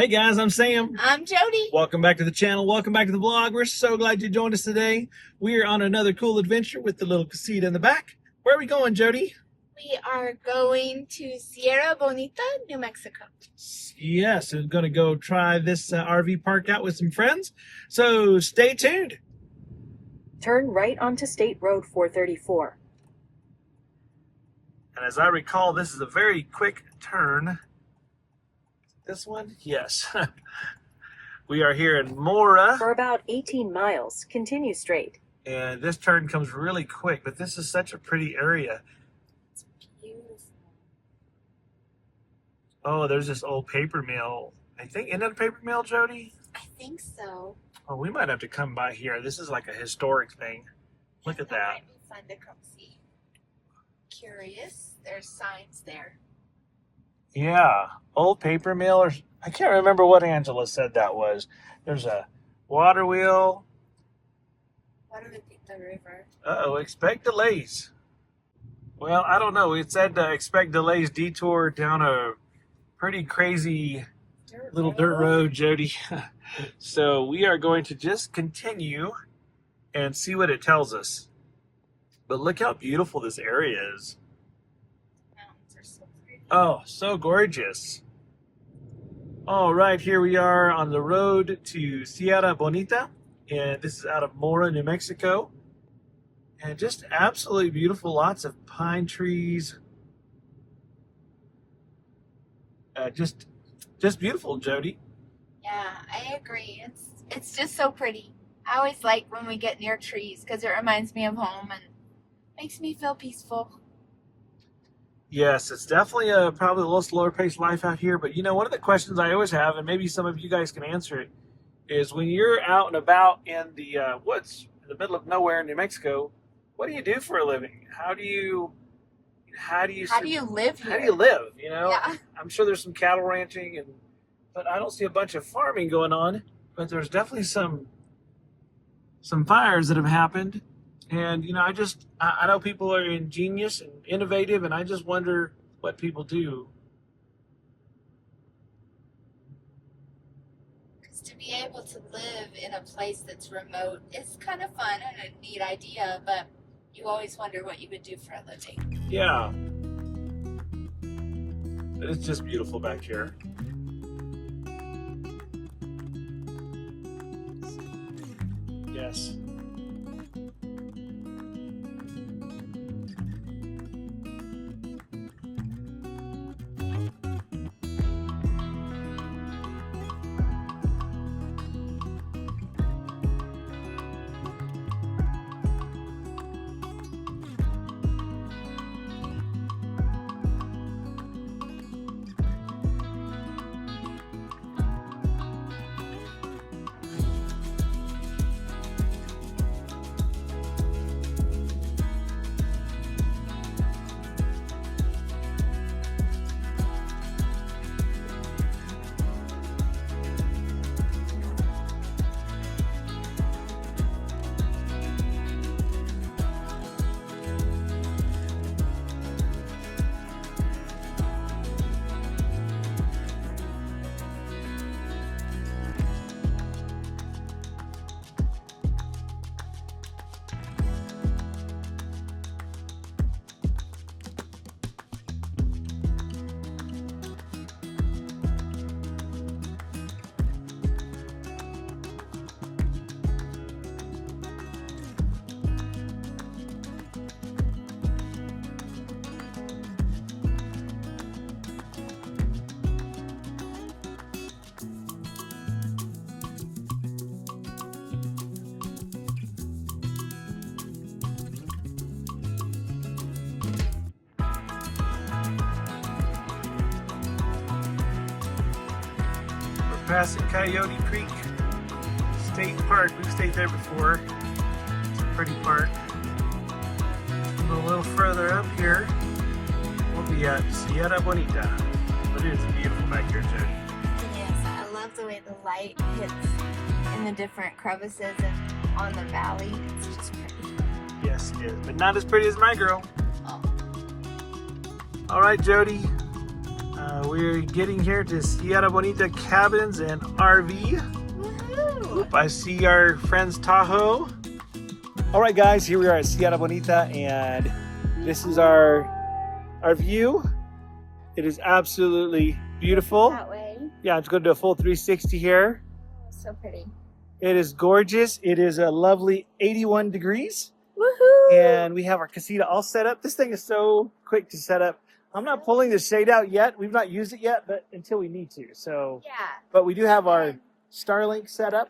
Hey guys, I'm Sam. I'm Jody. Welcome back to the channel. Welcome back to the vlog. We're so glad you joined us today. We are on another cool adventure with the little Casita in the back. Where are we going, Jody? We are going to Sierra Bonita, New Mexico. Yes, we're going to go try this RV park out with some friends. So stay tuned. Turn right onto State Road 434. And as I recall, this is a very quick turn. This one? Yes. We are here in Mora. For about 18 miles, continue straight. And this turn comes really quick, but this is such a pretty area. It's beautiful. Oh, there's this old paper mill. I think, isn't that a paper mill, Jody? I think so. Oh, we might have to come by here. This is like a historic thing. Look at that. Might be fun to come see. Curious. There's signs there. Yeah, old paper mill, or I can't remember what Angela said that was. There's a water wheel. What do we think the river? Uh-oh, expect delays. Well, I don't know. It said expect delays, detour down a pretty crazy little dirt road, Jody. So we are going to just continue and see what it tells us. But look how beautiful this area is. Mountains are so pretty. Oh, so gorgeous. All right, here we are on the road to Sierra Bonita, and this is out of Mora, New Mexico. And just absolutely beautiful, lots of pine trees. Just beautiful, Jody. Yeah, I agree. It's just so pretty. I always like when we get near trees because it reminds me of home and makes me feel peaceful. Yes, it's definitely probably a little slower paced life out here. But you know, one of the questions I always have, and maybe some of you guys can answer it, is when you're out and about in the woods in the middle of nowhere in New Mexico, what do you do for a living? How do you live here? How do you live? You know, Yeah. I'm sure there's some cattle ranching, but I don't see a bunch of farming going on. But there's definitely some fires that have happened. And, you know, I know people are ingenious and innovative, and I just wonder what people do. Because to be able to live in a place that's remote is kind of fun and a neat idea, but you always wonder what you would do for a living. Yeah. But it's just beautiful back here. Yes. Passing Coyote Creek State Park. We've stayed there before. It's a pretty park. A little further up here, we'll be at Sierra Bonita. But it is beautiful back here, Jody. Yes, I love the way the light hits in the different crevices and on the valley. It's just pretty. Yes, it is. But not as pretty as my girl. Oh. All right, Jody. We're getting here to Sierra Bonita Cabins and RV. Woohoo! Oop, I see our friends Tahoe. All right, guys, here we are at Sierra Bonita, and this is our view. It is absolutely beautiful. That way. Yeah, I'm just going to do a full 360 here. So pretty. It is gorgeous. It is a lovely 81 degrees. Woohoo! And we have our casita all set up. This thing is so quick to set up. I'm not pulling the shade out yet. We've not used it yet, but until we need to. So, Yeah. but we do have our Starlink set up.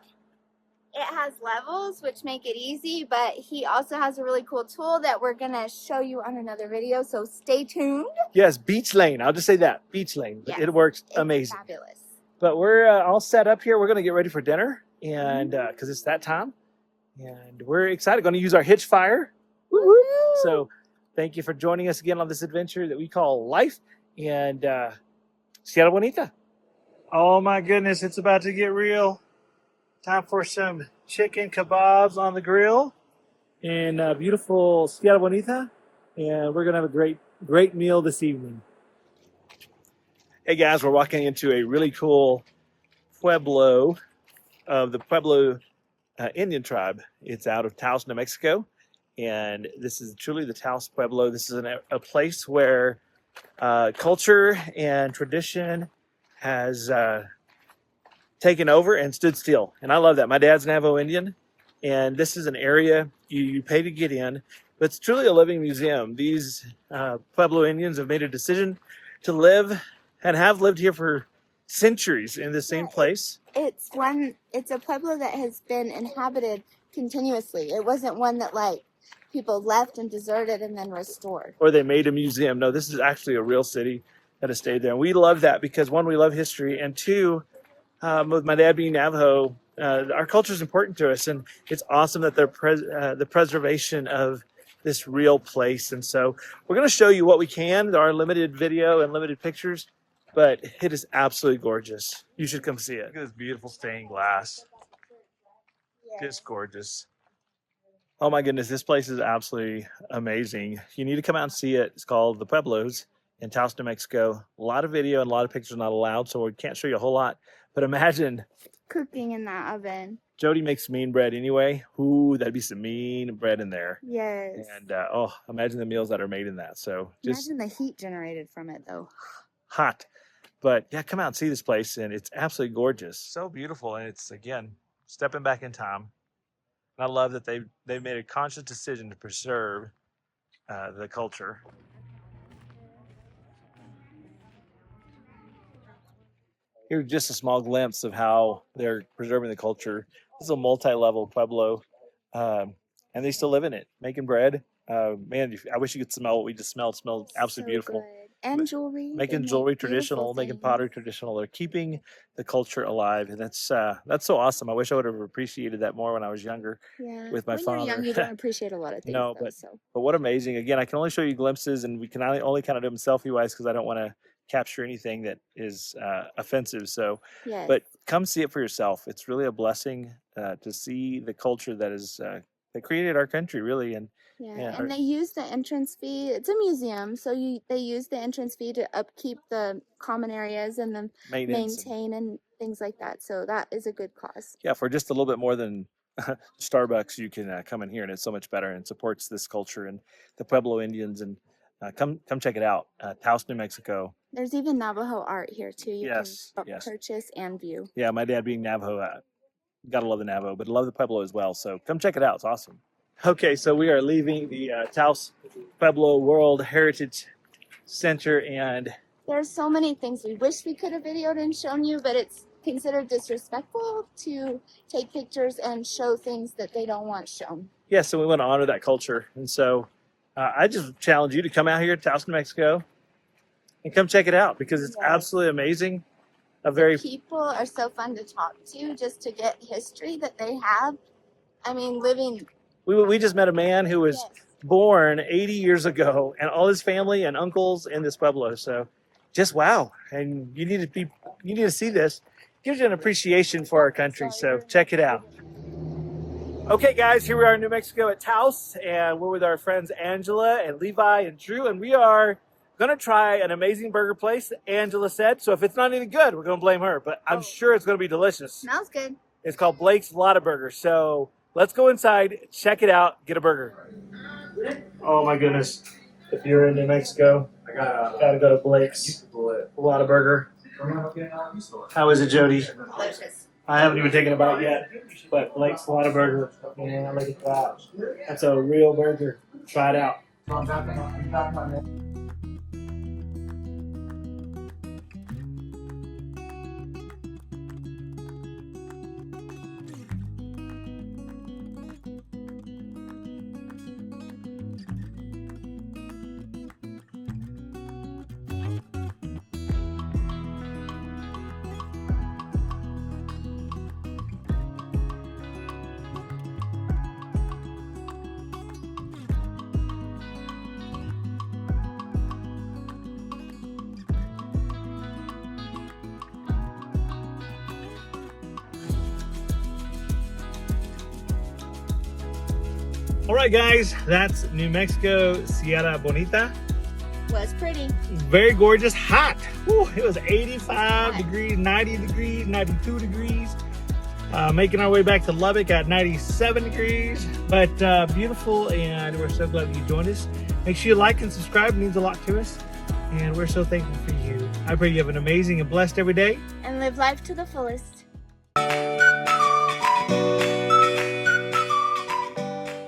It has levels, which make it easy, but he also has a really cool tool that we're going to show you on another video, so stay tuned. Yes, beach lane. I'll just say that, beach lane. Yes, it works it's amazing. Fabulous. But we're all set up here. We're going to get ready for dinner, and because it's that time, and we're excited. Going to use our hitch fire. Woo-hoo! So thank you for joining us again on this adventure that we call life, and Sierra Bonita. Oh my goodness, it's about to get real. Time for some chicken kebabs on the grill in beautiful Sierra Bonita, and we're going to have a great meal this evening. Hey guys, we're walking into a really cool pueblo of the Pueblo Indian tribe. It's out of Taos, New Mexico, and this is truly the Taos Pueblo. This is a place where culture and tradition has taken over and stood still, and I love that. My dad's Navajo Indian, and this is an area you pay to get in, but it's truly a living museum. These Pueblo Indians have made a decision to live and have lived here for centuries in the same place. It's a pueblo that has been inhabited continuously. It wasn't one that like people left and deserted and then restored. Or they made a museum. No, this is actually a real city that has stayed there. And we love that because one, we love history, and two, with my dad being Navajo, our culture is important to us, and it's awesome that the preservation of this real place. And so we're going to show you what we can, our limited video and limited pictures, but it is absolutely gorgeous. You should come see it. Look at this beautiful stained glass. Just gorgeous. Oh my goodness, this place is absolutely amazing. You need to come out and see it. It's called the Pueblos in Taos, New Mexico. A lot of video and a lot of pictures not allowed, so we can't show you a whole lot. But imagine Cooking in that oven. Jody makes mean bread anyway. Ooh, that'd be some mean bread in there. Yes. And oh, imagine the meals that are made in that. So just Imagine the heat generated from it, though. hot. But yeah, come out and see this place, and it's absolutely gorgeous. So beautiful, and it's again stepping back in time. And I love that they've made a conscious decision to preserve the culture. Here's just a small glimpse of how they're preserving the culture. This is a multi-level pueblo, and they still live in it, making bread. Man, I wish you could smell what we just smelled. It smells absolutely beautiful. Good. And jewelry. Making They jewelry make beautiful traditional, making things. pottery traditional. They're keeping the culture alive, and that's so awesome. I wish I would have appreciated that more when I was younger. Yeah. with my when you're young, father. you don't appreciate a lot of things. No, though, but- so. But what amazing! Again, I can only show you glimpses, and we can only kind of do them selfie-wise because I don't want to capture anything that is offensive. So, Yes. but come see it for yourself. It's really a blessing to see the culture that is that created our country, really. And yeah, yeah, and they use the entrance fee. It's a museum, so they use the entrance fee to upkeep the common areas and then maintenance. maintain and things like that. So that is a good cause. Yeah, for just a little bit more than Starbucks, you can come in here, and it's so much better, and supports this culture and the Pueblo Indians. And come check it out, Taos, New Mexico. There's even Navajo art here too. You Yes, can yes. purchase and view. Yeah, my dad being Navajo, gotta love the Navajo, but love the Pueblo as well. So come check it out. It's awesome. Okay, so we are leaving the Taos Pueblo World Heritage Center, and There's so many things we wish we could have videoed and shown you, but it's considered disrespectful to take pictures and show things that they don't want shown. yeah, so we want to honor that culture. And so I just challenge you to come out here to Taos, New Mexico, and come check it out because it's Yes. absolutely amazing. A very People are so fun to talk to just to get history that they have. I mean, living. we just met a man who was Yes. born 80 years ago, and all his family and uncles in this pueblo. So just wow. And you need to see this. Gives you an appreciation for our country. So check it out. Okay, guys, here we are in New Mexico at Taos, and we're with our friends Angela and Levi and Drew, and we are gonna try an amazing burger place, Angela said. So if it's not any good, we're gonna blame her. But I'm sure it's gonna be delicious. Smells good. It's called Blake's Lotta Burger. So let's go inside, check it out, get a burger. Oh my goodness. If you're in New Mexico, gotta go to Blake's Lotta Burger. How is it, Jody? Delicious. I haven't even taken a bite yet, but Blake's Lotta Burger. Man, look at that. That's a real burger. Try it out. All right, guys, that's New Mexico Sierra Bonita. Was pretty. Very gorgeous, hot. Whew, it was 85 degrees, 90 degrees, 92 degrees. Making our way back to Lubbock at 97 degrees, but beautiful, and we're so glad that you joined us. Make sure you like and subscribe. It means a lot to us, and we're so thankful for you. I pray you have an amazing and blessed every day. And live life to the fullest.